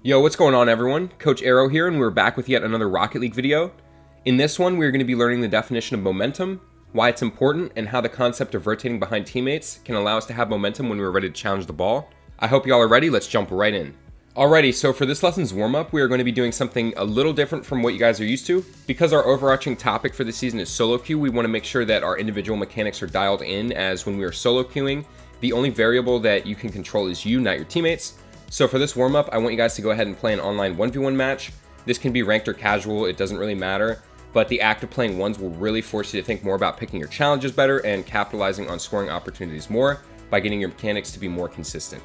Yo, what's going on everyone? Coach Aero here, and we're back with yet another Rocket League video. In this one, we're going to be learning the definition of momentum, why it's important, and how the concept of rotating behind teammates can allow us to have momentum when we're ready to challenge the ball. I hope y'all are ready. Let's jump right in. Alrighty, so for this lesson's warm-up, we are going to be doing something a little different from what you guys are used to. Because our overarching topic for the season is solo queue, we want to make sure that our individual mechanics are dialed in, as when we are solo queuing, the only variable that you can control is you, not your teammates. So for this warm-up, I want you guys to go ahead and play an online 1v1 match. This can be ranked or casual, it doesn't really matter, but the act of playing ones will really force you to think more about picking your challenges better and capitalizing on scoring opportunities more by getting your mechanics to be more consistent.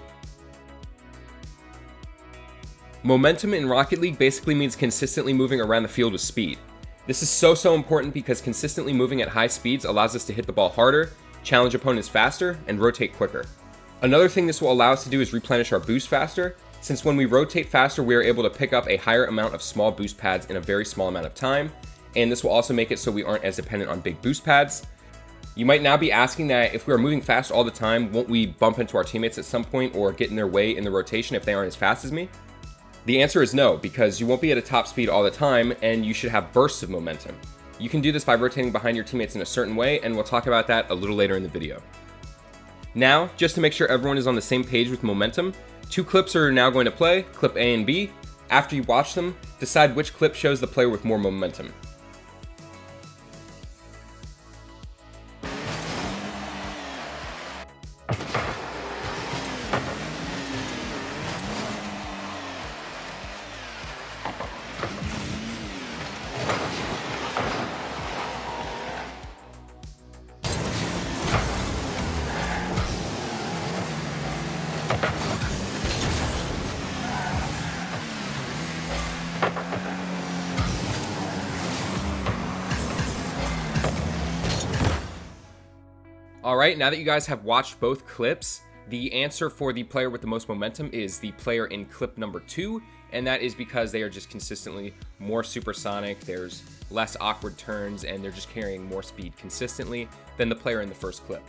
Momentum in Rocket League basically means consistently moving around the field with speed. This is so important because consistently moving at high speeds allows us to hit the ball harder, challenge opponents faster, and rotate quicker. Another thing this will allow us to do is replenish our boost faster, since when we rotate faster, we are able to pick up a higher amount of small boost pads in a very small amount of time, and this will also make it so we aren't as dependent on big boost pads. You might now be asking that if we are moving fast all the time, won't we bump into our teammates at some point or get in their way in the rotation if they aren't as fast as me? The answer is no, because you won't be at a top speed all the time, and you should have bursts of momentum. You can do this by rotating behind your teammates in a certain way, and we'll talk about that a little later in the video. Now, just to make sure everyone is on the same page with momentum, two clips are now going to play, clip A and B. After you watch them, decide which clip shows the player with more momentum. Alright, now that you guys have watched both clips, the answer for the player with the most momentum is the player in clip number 2, and that is because they are just consistently more supersonic, there's less awkward turns, and they're just carrying more speed consistently than the player in the first clip.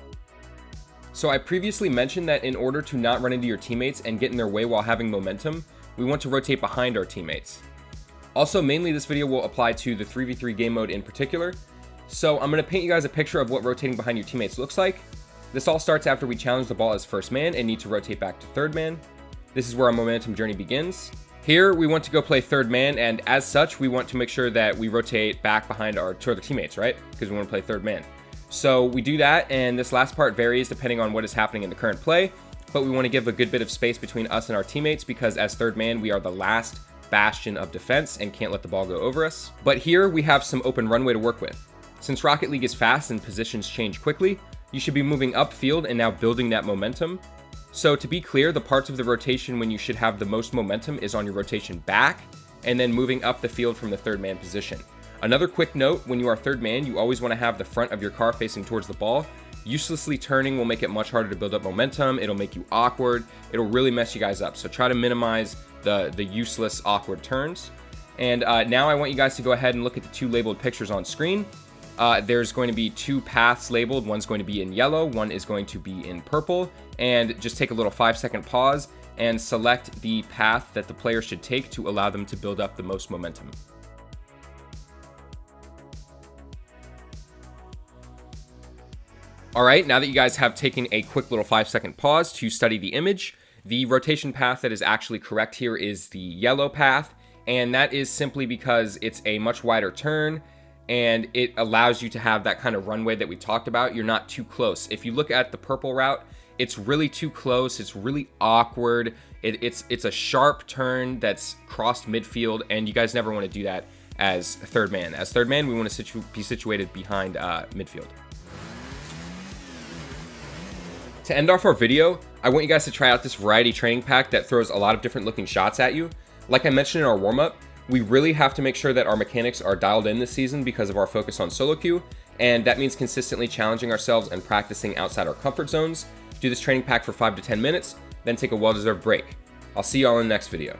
So I previously mentioned that in order to not run into your teammates and get in their way while having momentum, we want to rotate behind our teammates. Also, mainly this video will apply to the 3v3 game mode in particular. So I'm going to paint you guys a picture of what rotating behind your teammates looks like. This all starts after we challenge the ball as first man and need to rotate back to third man. This is where our momentum journey begins. Here we want to go play third man, and as such we want to make sure that we rotate back behind our two other teammates, right? Because we want to play third man. So we do that, and this last part varies depending on what is happening in the current play, but we want to give a good bit of space between us and our teammates because as third man we are the last bastion of defense and can't let the ball go over us. But here we have some open runway to work with. Since Rocket League is fast and positions change quickly, you should be moving upfield and now building that momentum. So to be clear, the parts of the rotation when you should have the most momentum is on your rotation back and then moving up the field from the third man position. Another quick note, when you are third man, you always want to have the front of your car facing towards the ball. Uselessly turning will make it much harder to build up momentum. It'll make you awkward. It'll really mess you guys up. So try to minimize the useless awkward turns. And now I want you guys to go ahead and look at the two labeled pictures on screen. There's going to be two paths labeled. One's going to be in yellow, one is going to be in purple, and just take a little 5-second pause and select the path that the player should take to allow them to build up the most momentum. Alright, now that you guys have taken a quick little 5-second pause to study the image, the rotation path that is actually correct here is the yellow path, and that is simply because it's a much wider turn, and it allows you to have that kind of runway that we talked about. You're not too close. If you look at the purple route, it's really too close. It's really awkward. It's a sharp turn that's crossed midfield, and you guys never want to do that as third man. As third man, we want to be situated behind midfield. To end off our video, I want you guys to try out this variety training pack that throws a lot of different looking shots at you. Like I mentioned in our warm-up, we really have to make sure that our mechanics are dialed in this season because of our focus on solo queue, and that means consistently challenging ourselves and practicing outside our comfort zones. Do this training pack for 5 to 10 minutes, then take a well-deserved break. I'll see you all in the next video.